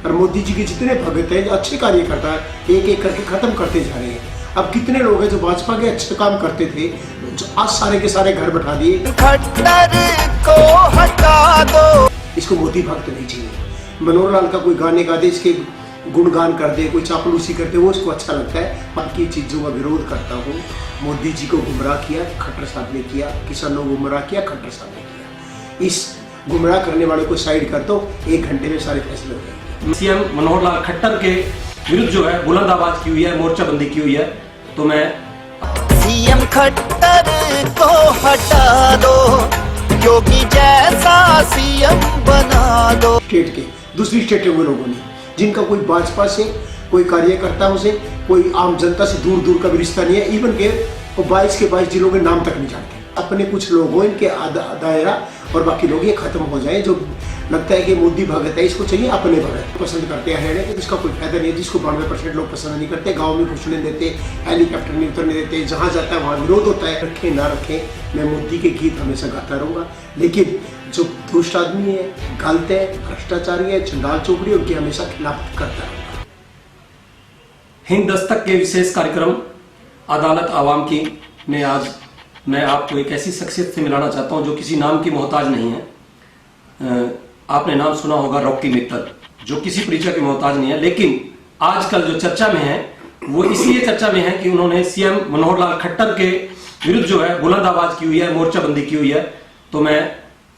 और मोदी जी के जितने भगत हैं, जो अच्छे कार्य करता है, एक एक करके खत्म करते जा रहे हैं। अब कितने लोग हैं जो भाजपा के अच्छे काम करते थे, जो आज सारे के सारे घर बैठा दिए। खट्टर को हटा दो। इसको मोदी भक्त नहीं चाहिए। मनोहर लाल का कोई गाने गा दे, इसके गुणगान कर दे, कोई चापलूसी कर दे, वो इसको अच्छा लगता है। बाकी चीजों का विरोध करता हूँ। मोदी जी को गुमराह किया खट्टर साहब ने किया, किसानों को गुमराह किया खट्टर साहब ने किया। इस गुमराह करने वाले को साइड कर दो, 1 घंटे में सारे फैसले हो जाएंगे। सीएम मनोहर लाल खट्टर के विरुद्ध जो है बुलंद आवाज की हुई है, मोर्चाबंदी की हुई है। तो मैं सीएम खट्टर को हटा दो, योगी जैसा सीएम बना दो। स्टेट के दूसरी स्टेटों के लोगों ने, जिनका कोई भाजपा से, कोई कार्यकर्ताओं से, कोई आम जनता से दूर दूर का भी रिश्ता नहीं है। इवन के वो 22 के 22 जिलों के नाम तक नहीं जानते। अपने कुछ लोगों इनके दायरा और बाकी लोग ये खत्म हो जाए। जो लगता है कि मोदी भगत है, इसको चाहिए अपने भगत। पसंद करते हैं हरियाणा, तो इसका कोई फायदा नहीं है। जिसको 92% लोग पसंद नहीं करते, गाँव में घुसने देते, हेलीकॉप्टर नहीं उतरने देते, जहाँ जाता है वहाँ विरोध होता है। रखें ना रखें, मैं मोदी के गीत हमेशा गाता रहूँगा। लेकिन जो दुष्ट आदमी है, गलत है, भ्रष्टाचारी है, चंडाल चौकड़ी, उनकी हमेशा खिलाफ करता रहूँगा। हिंद दस्तक के विशेष कार्यक्रम अदालत आवाम की में आज मैं आपको एक ऐसी शख्सियत से मिलाना चाहता हूं जो किसी नाम की मोहताज नहीं है। आपने नाम सुना होगा रॉकी मित्तल, जो किसी परिचय की मोहताज नहीं है। लेकिन आजकल जो चर्चा में है वो इसलिए चर्चा में है कि उन्होंने सीएम मनोहर लाल खट्टर के विरुद्ध जो है बुलंद आवाज की हुई है, मोर्चाबंदी की हुई है। तो मैं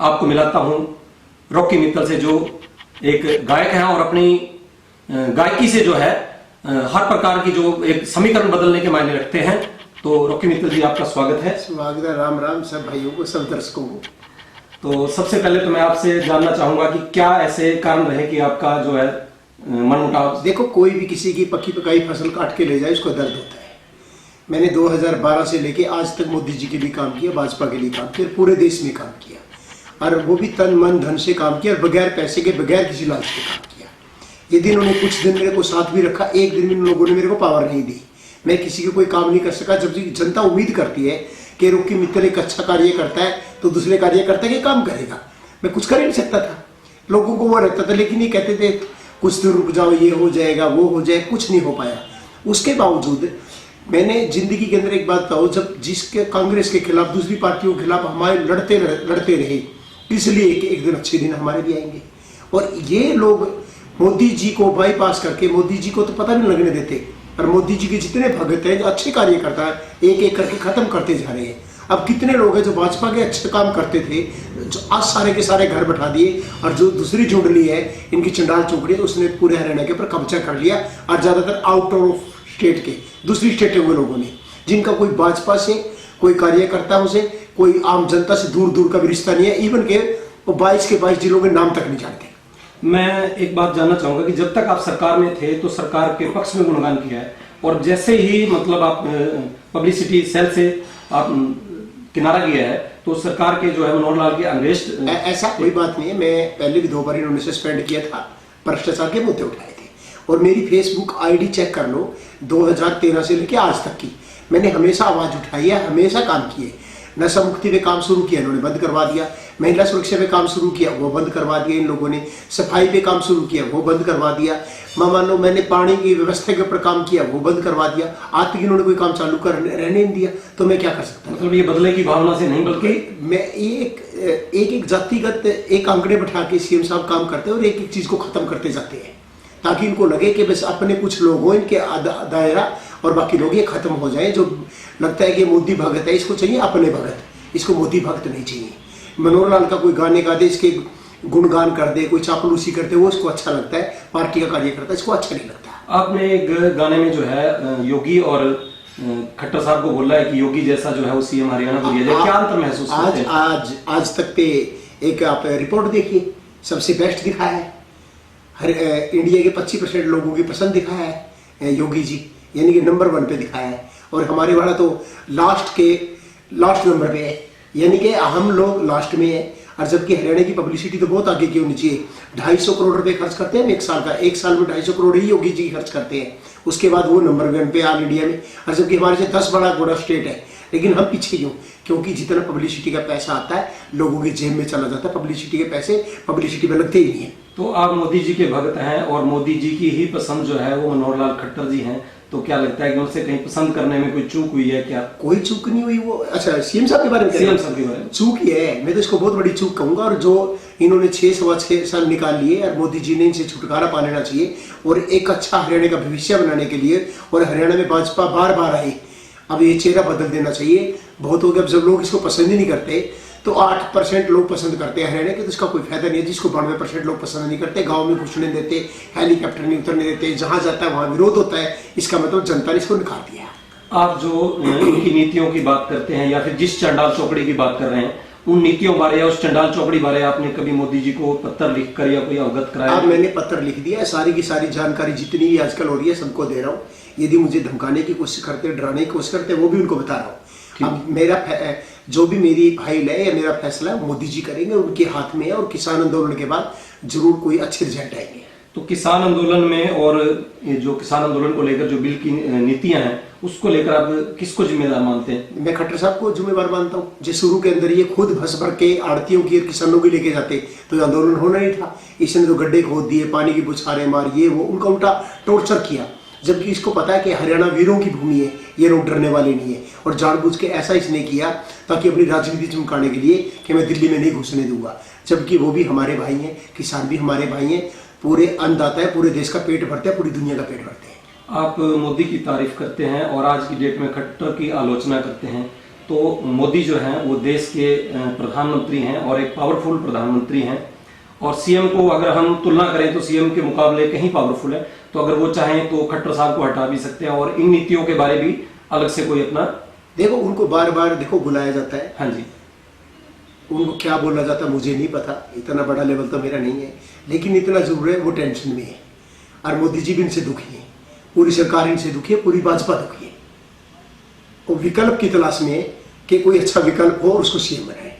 आपको मिलाता हूं रॉकी मित्तल से, जो एक गायक है और अपनी गायकी से जो है हर प्रकार की जो एक समीकरण बदलने के मायने रखते हैं। तो रॉकी मित्तल जी, आपका स्वागत है। स्वागत है। राम राम सब भाइयों को, सब दर्शकों को। तो सबसे पहले तो मैं आपसे जानना चाहूंगा कि क्या ऐसे कारण रहे कि आपका जो है मनमुटाव। देखो, कोई भी किसी की पक्की पकाई फसल काट के ले जाए, उसको दर्द होता है। मैंने 2012 से लेके आज तक मोदी जी के लिए काम किया, भाजपा के लिए काम किया, पूरे देश में काम किया, और वो भी तन मन धन से काम किया, और बगैर पैसे के, बगैर किसी लालच के काम किया। यदि उन्होंने कुछ दिन मेरे को साथ भी रखा, एक दिन में लोगों ने मेरे को पावर नहीं दी। मैं किसी को कोई काम नहीं कर सका। जब जनता उम्मीद करती है कि रॉकी मित्तल एक अच्छा कार्य करता है, तो दूसरे कार्यकर्ता के काम करेगा। मैं कुछ कर ही नहीं सकता था। लोगों को वो रहता था, लेकिन ये कहते थे कुछ दिन रुक जाओ, ये हो जाएगा, वो हो जाए, कुछ नहीं हो पाया। उसके बावजूद मैंने जिंदगी के अंदर एक बात बताऊँ, जब जिसके कांग्रेस के खिलाफ, दूसरी पार्टियों के खिलाफ हमारे लड़ते रहे, इसलिए एक दिन अच्छे दिन हमारे भी आएंगे। और ये लोग मोदी जी को बाईपास करके, मोदी जी को तो पता नहीं लगने देते, और मोदी जी के जितने भगत हैं, जो अच्छे कार्य करता है, एक एक करके खत्म करते जा रहे हैं। अब कितने लोग हैं जो भाजपा के अच्छे काम करते थे, जो आज सारे के सारे घर बैठा दिए, और जो दूसरी जुंडली है इनकी चंडाल चौकड़ी, उसने पूरे हरियाणा के ऊपर कब्जा कर लिया। और ज्यादातर आउट ऑफ स्टेट के, दूसरी स्टेटों के लोगों ने, जिनका कोई भाजपा से, कोई कार्यकर्ताओं से, कोई आम जनता से दूर दूर का भी रिश्ता नहीं है। इवन के वो 22 के 22 जिलों के नाम तक नहीं जानते। मैं एक बात जानना चाहूंगा कि जब तक आप सरकार में थे तो सरकार के पक्ष में गुणगान किया है, और जैसे ही मतलब आप पब्लिसिटी सेल से आप किनारा किया है, तो सरकार के जो है मनोहर लाल के अनरेस्ट। ऐसा कोई बात नहीं है। मैं पहले भी 2 बार इन्होंने सस्पेंड किया था, भ्रष्टाचार के मुद्दे उठाए थे। और मेरी फेसबुक आईडी चेक कर लो, 2013 से लेकर आज तक की मैंने हमेशा आवाज उठाई है, हमेशा काम किए। नशा मुक्ति पे काम शुरू किया, इन्होंने बंद करवा दिया। महिला सुरक्षा पे काम शुरू किया, वो बंद करवा दिया इन लोगों ने। सफाई पे काम शुरू किया, वो बंद करवा दिया। मान लो मैंने पानी की व्यवस्था के ऊपर काम किया, वो बंद करवा दिया। आज तक इन्होंने कोई काम चालू कर रहने नहीं दिया, तो मैं क्या कर सकता हूँ? मतलब ये बदले की भावना से नहीं, बल्कि मैं एक जातिगत एक आंकड़े बैठा के सीएम साहब काम करते हैं, और एक एक चीज को खत्म करते जाते हैं, ताकि इनको लगे कि बस अपने कुछ लोग हो, इनके दायरा, और बाकी लोग ये खत्म हो जाए। जो लगता है कि मोदी भगत है, इसको चाहिए अपने भगत, इसको मोदी भक्त नहीं चाहिए। मनोहर लाल का कोई गाने गा दे, इसके गुणगान कर दे, कोई चापलूसी करते, वो इसको अच्छा लगता है। पार्टी का कार्यकर्ता इसको अच्छा नहीं लगता। आपने एक गाने में जो है योगी और खट्टर साहब को बोला है कि योगी जैसा जो है वो सीएम हरियाणा को दिया जाए। क्या अंतर महसूस करते हैं? आज तक पे एक आप रिपोर्ट देखिए, सबसे बेस्ट दिखाया है। इंडिया के 25% लोगों की पसंद दिखाया है योगी जी, यानी कि नंबर 1 पे दिखाया है। और हमारे वाला तो लास्ट नंबर पे है, यानी कि हम लोग लास्ट में है। और जबकि हरियाणा की पब्लिसिटी तो बहुत आगे की होनी चाहिए। 250 करोड़ रुपए खर्च करते हैं एक साल का, एक साल में 250 करोड़ ही योगी जी खर्च करते हैं। उसके बाद वो नंबर 1 पे ऑल इंडिया में। और जबकि हमारे से 10 बड़ा स्टेट है, लेकिन हम पीछे क्यों? क्योंकि जितना पब्लिसिटी का पैसा आता है लोगों की जेब में चला जाता है, पब्लिसिटी के पैसे पब्लिसिटी में लगते ही नहीं है। तो आप मोदी जी के भक्त हैं और मोदी जी की ही पसंद जो है वो मनोहर लाल खट्टर जी हैं, तो क्या लगता है कि उनसे कहीं पसंद करने में कोई चूक हुई है क्या? कोई चूक नहीं हुई। वो अच्छा सीएम साहब के बारे में, सीएम साहब के बारे में चूक ही है, मैं तो इसको बहुत बड़ी चूक कहूंगा। और जो इन्होंने 6 साल निकाल लिए और मोदी जी ने इनसे छुटकारा पा लेना चाहिए और एक अच्छा हरियाणा का भविष्य बनाने के लिए, और हरियाणा में भाजपा बार बार आई, अब ये चेहरा बदल देना चाहिए। बहुत हो गया, अब जब लोग इसको पसंद ही नहीं करते तो 8% लोग पसंद करते हैं हरियाणा के, तो इसका कोई फायदा नहीं है। जिसको 92% लोग पसंद नहीं करते, गांव में घुसने देते, हेलीकॉप्टर नहीं उतरने देते, जहां जाता है वहां विरोध होता है, इसका मतलब जनता ने इसको निकाल दिया। आप जो इनकी नीतियों की बात करते हैं या फिर जिस चंडाल चौकड़ी की बात कर रहे हैं, उन नीतियों बारे या उस चंडाल चौकड़ी बारे आपने कभी मोदी जी को पत्र लिखकर या कोई अवगत कराया? अब मैंने पत्र लिख दिया, सारी की सारी जानकारी जितनी भी आजकल हो रही है सबको दे रहा हूँ। यदि मुझे धमकाने की कोशिश करते, डराने की कोशिश करते, वो भी उनको बता रहा हूँ। अब मेरा जो भी मेरी फाइल है या मेरा फैसला मोदी जी करेंगे, उनके हाथ में है, और किसान आंदोलन के बाद जरूर कोई अच्छे रिजल्ट आएंगे। तो किसान आंदोलन में और ये जो किसान आंदोलन को लेकर जो बिल की नीतियां हैं उसको लेकर आप किसको जिम्मेदार मानते हैं? मैं खट्टर साहब को जिम्मेवार मानता हूँ। जो शुरू के अंदर ये खुद भस भर के आड़तियों की और किसानों की लेके जाते तो आंदोलन होना नहीं था। इसने तो गड्ढे खोद दिए, पानी की बुछारें मारी, वो उनका उल्टा टॉर्चर किया, जबकि इसको पता है कि हरियाणा वीरों की भूमि है, ये लोग डरने वाले नहीं है। और जानबूझ के ऐसा इसने किया ताकि अपनी राजनीति चमकाने के लिए कि मैं दिल्ली में नहीं घुसने दूंगा, जबकि वो भी हमारे भाई हैं, किसान भी हमारे भाई हैं, पूरे अन्नदाता है, पूरे देश का पेट भरते हैं, पूरी दुनिया का पेट भरते हैं। आप मोदी की तारीफ करते हैं और आज की डेट में खट्टर की आलोचना करते हैं, तो मोदी जो हैं वो देश के प्रधानमंत्री हैं और एक पावरफुल प्रधानमंत्री हैं, और सीएम को अगर हम तुलना करें तो सीएम के मुकाबले कहीं पावरफुल है। तो अगर वो चाहें तो खट्टर साहब को हटा भी सकते हैं और इन नीतियों के बारे भी अलग से कोई अपना, देखो उनको बार बार देखो बुलाया जाता है। हाँ जी, उनको क्या बोला जाता है मुझे नहीं पता, इतना बड़ा लेवल तो मेरा नहीं है, लेकिन इतना जरूर है वो टेंशन में है। और मोदी जी भी इनसे दुखी है, पूरी सरकार इनसे दुखी है, पूरी भाजपा दुखी है। वो विकल्प की तलाश में है कि कोई अच्छा विकल्प हो और उसको सीएम बनाए।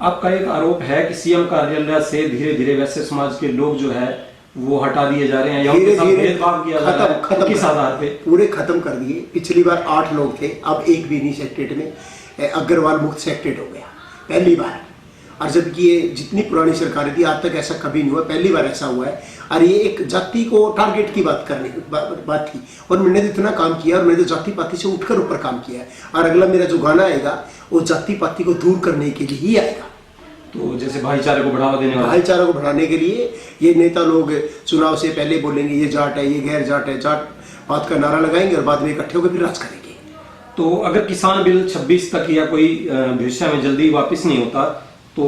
आपका एक आरोप है कि सीएम कार्यालय से धीरे धीरे वैश्य समाज के लोग जो है वो हटा दिए जा रहे हैं या उनके साथ भेदभाव किया जा रहा है, खत्म किस आधार पे? पूरे खत्म कर दिए। पिछली बार 8 लोग थे, अब एक भी नहीं सेक्रेट में, अग्रवाल मुक्त सेक्रेट हो गया पहली बार। और जबकि ये जितनी पुरानी सरकारें थी आज तक ऐसा कभी नहीं हुआ, पहली बार ऐसा हुआ है। और ये एक जाति को टारगेट की बात करने बात थी, और मैंने तो इतना काम किया और मैंने तो जाति पाति से उठकर ऊपर काम किया है। और अगला मेरा जो गाना आएगा वो जाति पाति को दूर करने के लिए ही आएगा। तो जैसे भाईचारे को बढ़ावा देने वाला, भाईचारा को बढ़ाने के लिए ये नेता लोग चुनाव से पहले बोलेंगे ये जाट है, ये गैर जाट है, जाट पात का नारा लगाएंगे और बाद में इकट्ठे होकर फिर राज करेंगे। तो अगर किसान बिल 26 तक या कोई भविष्य में जल्दी वापस नहीं होता तो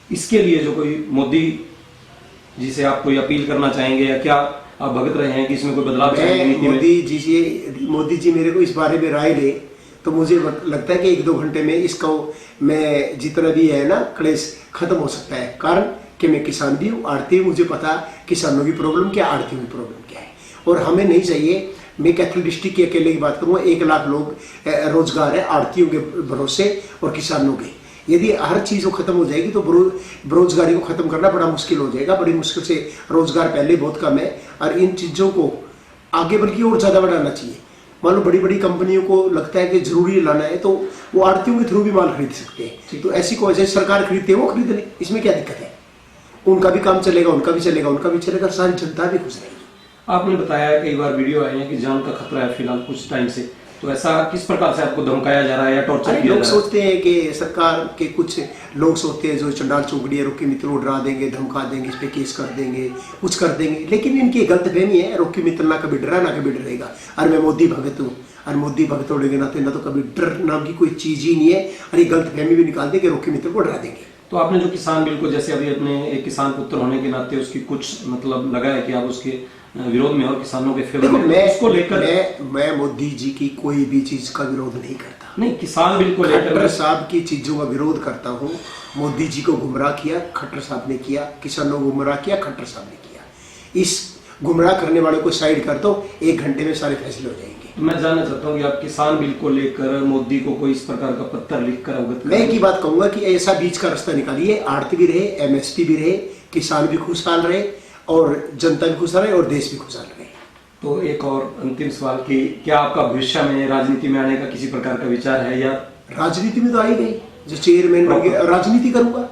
इसके लिए जो कोई मोदी जी से आप कोई अपील करना चाहेंगे या क्या आप भगत रहे हैं कि इसमें कोई बदलाव चाहेंगे? मोदी जी मेरे को इस बारे में राय ले तो मुझे लगता है कि 1-2 घंटे में इसका मैं जितना भी है ना क्लेश खत्म हो सकता है। कारण कि मैं किसान भी हूँ, आड़ती हूँ, मुझे पता किसानों की प्रॉब्लम क्या, आड़तियों की प्रॉब्लम क्या है। और हमें नहीं चाहिए, मैं कैथल डिस्ट्रिक्ट की अकेले की बात करूँगा, 1 लाख लोग रोजगार है आड़तियों के भरोसे और किसानों के। यदि हर चीज़ को खत्म हो जाएगी तो बेरोजगारी को खत्म करना बड़ा मुश्किल हो जाएगा। बड़ी मुश्किल से रोजगार पहले बहुत कम है और इन चीज़ों को आगे बल्कि और ज़्यादा बढ़ाना चाहिए। मान लो बड़ी बड़ी कंपनियों को लगता है कि जरूरी लाना है तो वो आड़तियों के थ्रू भी माल खरीद सकते हैं। तो ऐसी कोई जैसे सरकार खरीदती है वो खरीद ले, इसमें क्या दिक्कत है? उनका भी काम चलेगा, उनका भी चलेगा, उनका भी चलेगा, सारी जनता भी खुश रहेगी। आपने बताया कई बार वीडियो आए हैं कि जान का खतरा है फिलहाल कुछ टाइम से, तो ऐसा किस प्रकार से आपको धमकाया जा रहा है या टॉर्चर किया जा रहा है? लोग सोचते हैं कि सरकार के कुछ लोग सोचते हैं जो चंडाल चौकड़ी रॉकी मित्तल को डरा देंगे, धमका देंगे, इस पे केस कर देंगे, कुछ कर देंगे, लेकिन इनकी गलतफहमी है। रॉकी मित्तल ना कभी डरा ना कभी डरेगा। और मैं मोदी भगत हूँ और मोदी भगत होने के नाते ना तो कभी डर नाम की कोई चीज ही नहीं है। और ये गलतफहमी भी निकाल दे कि रॉकी मित्तल को डरा देंगे। तो आपने जो किसान बिल को जैसे अभी अपने एक किसान पुत्र होने के नाते उसकी कुछ मतलब लगा है कि आप उसके विरोध में और किसानों के फेवर में, मैं उसको लेकर मैं मोदी जी की कोई भी चीज का विरोध नहीं करता। नहीं, किसान बिल को लेकर खट्टर साहब की चीजों का विरोध करता हूँ। मोदी जी को गुमराह किया खट्टर साहब ने किया, किसानों को गुमराह किया खट्टर साहब ने किया। इस गुमराह करने वाले को साइड कर दो, 1 घंटे में सारे फैसले हो जाएंगे। तो मैं जानना चाहता हूँ कि आप किसान बिल को लेकर मोदी को कोई इस प्रकार का पत्र लिखकर अवगत मैं एक ही बात कहूंगा कि ऐसा बीच का रास्ता निकालिए, आड़ती भी रहे, एमएसपी भी रहे, किसान भी खुशहाल रहे और जनता भी खुशहाल रहे और देश भी खुशहाल रहे। तो एक और अंतिम सवाल कि क्या आपका भविष्य में राजनीति में आने का किसी प्रकार का विचार है या राजनीति में तो आई गई, जो चेयरमैन बन गया, राजनीति करूंगा।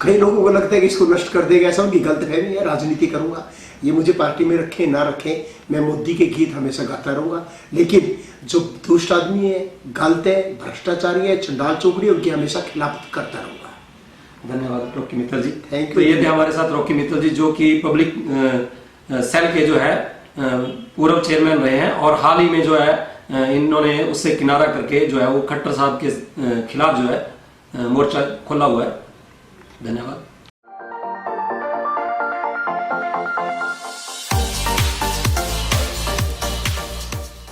कई लोगों को लगता है कि इसको नष्ट कर देगा, ऐसा उनकी गलतफहमी है। राजनीति करूंगा, ये मुझे पार्टी में रखे ना रखे, मैं मोदी के गीत हमेशा गाता रहूंगा। लेकिन जो दुष्ट आदमी है, गलत है, भ्रष्टाचारी है, चंडाल चौकड़ी, उनकी हमेशा खिलाफ करता रहूंगा। धन्यवाद रॉकी मित्तल जी। Thank you। तो ये थे हमारे साथ रॉकी मित्तल जी, जो कि पब्लिक सेल के जो है पूर्व चेयरमैन रहे हैं, और हाल ही में जो है इन्होंने उससे किनारा करके जो है वो खट्टर साहब के खिलाफ जो है मोर्चा खोला हुआ है। धन्यवाद।